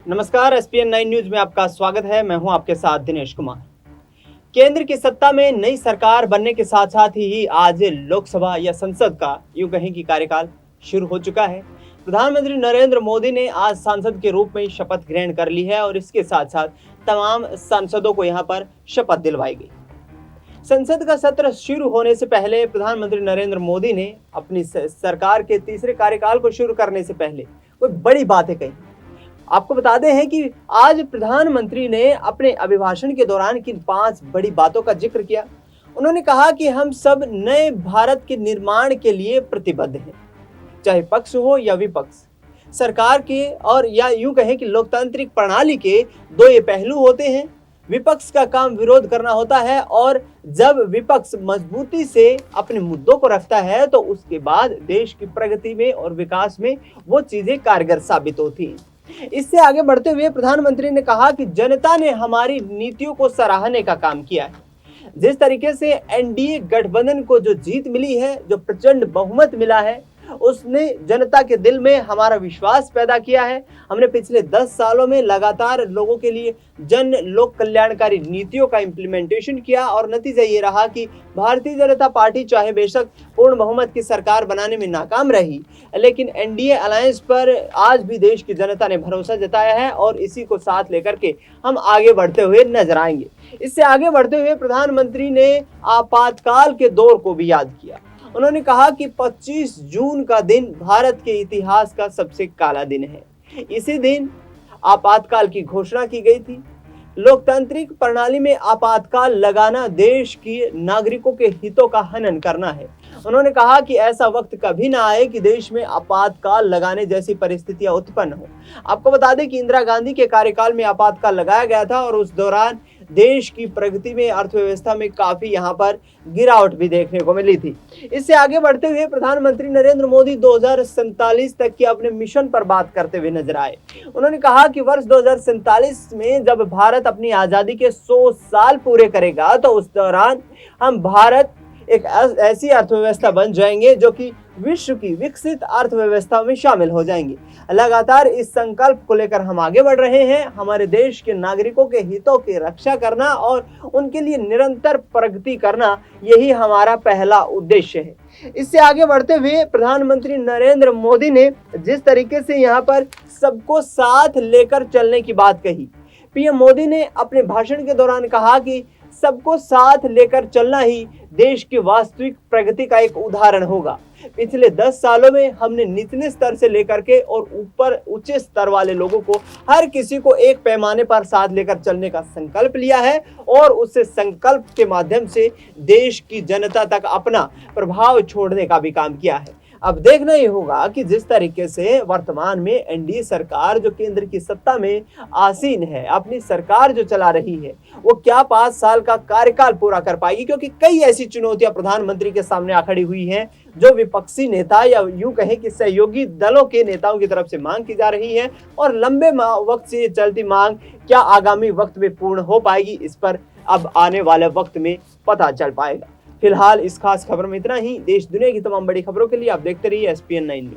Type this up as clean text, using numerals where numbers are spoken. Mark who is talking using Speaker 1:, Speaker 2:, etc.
Speaker 1: नमस्कार, ESPN 9 news में आपका स्वागत है। मैं हूं आपके साथ दिनेश कुमार। केंद्र की सत्ता में नई सरकार बनने के साथ साथ ही आज लोकसभा या संसद का यूं कहें कि कार्यकाल शुरू हो चुका है। प्रधानमंत्री नरेंद्र मोदी ने आज सांसद के रूप में शपथ ग्रहण कर ली है और इसके साथ साथ तमाम सांसदों को यहां पर शपथ दिलवाई गई। संसद का सत्र शुरू होने से पहले प्रधानमंत्री नरेंद्र मोदी ने अपनी सरकार के तीसरे कार्यकाल को शुरू करने से पहले कोई बड़ी बातें कही। आपको बता दें हैं कि आज प्रधानमंत्री ने अपने अभिभाषण के दौरान किन 5 बड़ी बातों का जिक्र किया। उन्होंने कहा कि हम सब नए भारत के निर्माण के लिए प्रतिबद्ध हैं, चाहे पक्ष हो या विपक्ष। सरकार के और या यूं कहें कि लोकतांत्रिक प्रणाली के दो ये पहलू होते हैं। विपक्ष का काम विरोध करना होता है और जब विपक्ष मजबूती से अपने मुद्दों को रखता है तो उसके बाद देश की प्रगति में और विकास में वो चीजें कारगर साबित होती हैं। इससे आगे बढ़ते हुए प्रधानमंत्री ने कहा कि जनता ने हमारी नीतियों को सराहने का काम किया है। जिस तरीके से एनडीए गठबंधन को जो जीत मिली है, जो प्रचंड बहुमत मिला है, उसने जनता के दिल में हमारा विश्वास पैदा किया है। हमने पिछले 10 सालों में लगातार लोगों के लिए जन लोक कल्याणकारी नीतियों का इम्प्लीमेंटेशन किया और नतीजा ये रहा कि भारतीय जनता पार्टी चाहे बेशक पूर्ण बहुमत की सरकार बनाने में नाकाम रही, लेकिन एनडीए अलायंस पर आज भी देश की जनता ने भरोसा जताया है और इसी को साथ लेकर के हम आगे बढ़ते हुए नजर आएंगे। इससे आगे बढ़ते हुए प्रधानमंत्री ने आपातकाल के दौर को भी याद किया। उन्होंने कहा कि 25 जून का दिन भारत के इतिहास का सबसे काला दिन है। इसी दिन आपातकाल की घोषणा की गई थी। लोकतांत्रिक प्रणाली में आपातकाल लगाना देश के नागरिकों के हितों का हनन करना है। उन्होंने कहा कि ऐसा वक्त कभी ना आए कि देश में आपातकाल लगाने जैसी परिस्थितियां उत्पन्न हो। आपको बता दें कि इंदिरा गांधी के कार्यकाल में आपातकाल लगाया गया था और उस दौरान देश की प्रगति में, अर्थव्यवस्था में काफी यहां पर गिरावट भी देखने को मिली थी। इससे आगे बढ़ते हुए प्रधानमंत्री नरेंद्र मोदी 2047 तक के अपने मिशन पर बात करते हुए नजर आए। उन्होंने कहा कि वर्ष 2047 में जब भारत अपनी आजादी के 100 साल पूरे करेगा तो उस दौरान हम भारत एक ऐसी अर्थव्यवस्था बन जाएंगे जो कि विश्व की विकसित अर्थव्यवस्था में शामिल हो जाएंगे। लगातार इस संकल्प को लेकर हम आगे बढ़ रहे हैं। हमारे देश के नागरिकों के हितों की रक्षा करना और उनके लिए निरंतर प्रगति करना, यही हमारा पहला उद्देश्य है। इससे आगे बढ़ते हुए प्रधानमंत्री नरेंद्र मोदी ने जिस तरीके से यहाँ पर सबको साथ लेकर चलने की बात कही, पीएम मोदी ने अपने भाषण के दौरान कहा कि सबको साथ लेकर चलना ही देश की वास्तविक प्रगति का एक उदाहरण होगा। पिछले 10 सालों में हमने निचले स्तर से लेकर के और ऊपर ऊंचे स्तर वाले लोगों को, हर किसी को एक पैमाने पर साथ लेकर चलने का संकल्प लिया है और उससे संकल्प के माध्यम से देश की जनता तक अपना प्रभाव छोड़ने का भी काम किया है। अब देखना ही होगा कि जिस तरीके से वर्तमान में एनडीए सरकार जो केंद्र की सत्ता में आसीन है, अपनी सरकार जो चला रही है, वो क्या 5 साल का कार्यकाल पूरा कर पाएगी, क्योंकि कई ऐसी चुनौतियां प्रधानमंत्री के सामने आ खड़ी हुई हैं जो विपक्षी नेता या यूं कहें कि सहयोगी दलों के नेताओं की तरफ से मांग की जा रही है और लंबे वक्त से चलती मांग क्या आगामी वक्त में पूर्ण हो पाएगी, इस पर अब आने वाले वक्त में पता चल पाएगा। फिलहाल इस खास खबर में इतना ही। देश दुनिया की तमाम बड़ी खबरों के लिए आप देखते रहिए एसपीएन 9 न्यूज।